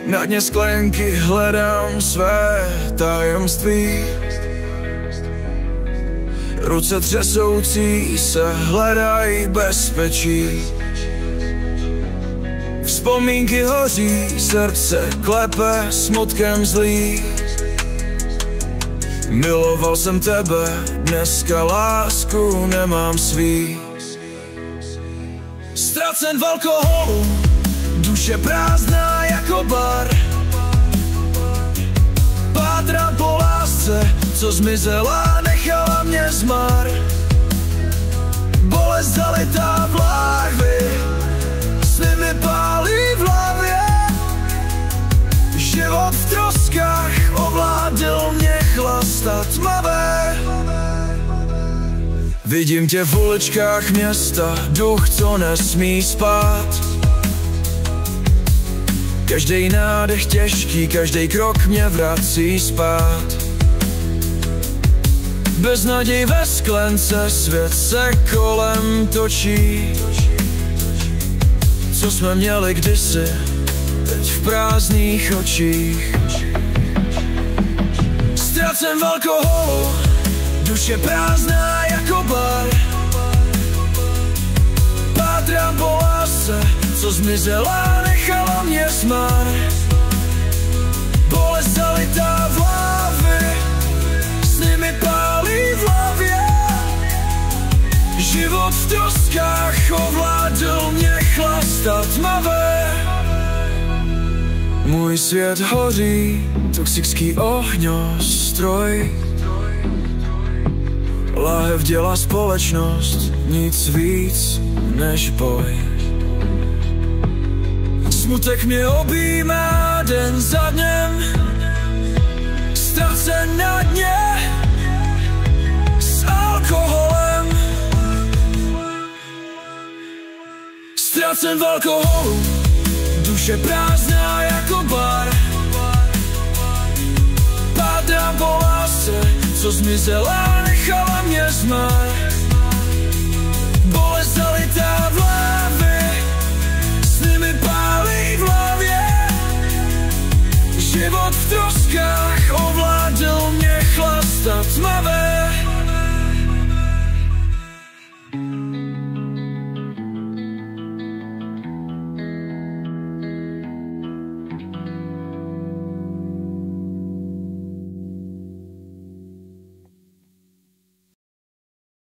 Na dně sklenky hledám své tajemství. Ruce třesoucí se hledají bezpečí. Vzpomínky hoří, srdce klepe smutkem zlý. Miloval jsem tebe, dneska lásku nemám svý. Ztracen v alkoholu, duše prázdná jako bar. Pátrám po lásce, co zmizela, nechala mě zmar. Bolest zalitá v láhvi, sny mi pálí v hlavě. Život v troskách ovládl mě chlasta tmavé. Vidím tě v uličkách města, duch, co nesmí spát. Každý nádech těžký, každý krok mě vrací spát. Beznaděj ve sklence, svět se kolem točí. Co jsme měli kdysi, teď v prázdných očích. Ztracen v alkoholu, duše prázdná jako bar. Pátrám po lásce, co zmizela, nechala mě zmar. Bolest zalitá v hlavě, sny mi pálí v hlavě. Život v troskách ovládl mě chlasta tmavé. Můj svět hoří, toxický ohňostroj. Láhev dělá společnost, nic víc než boj. Smutek mě objímá den za dnem, ztracen na dně s alkoholem. Ztracen v alkoholu, duše prázdná jako bar. Pátrám po lásce, co zmizela, nechala mě zmar.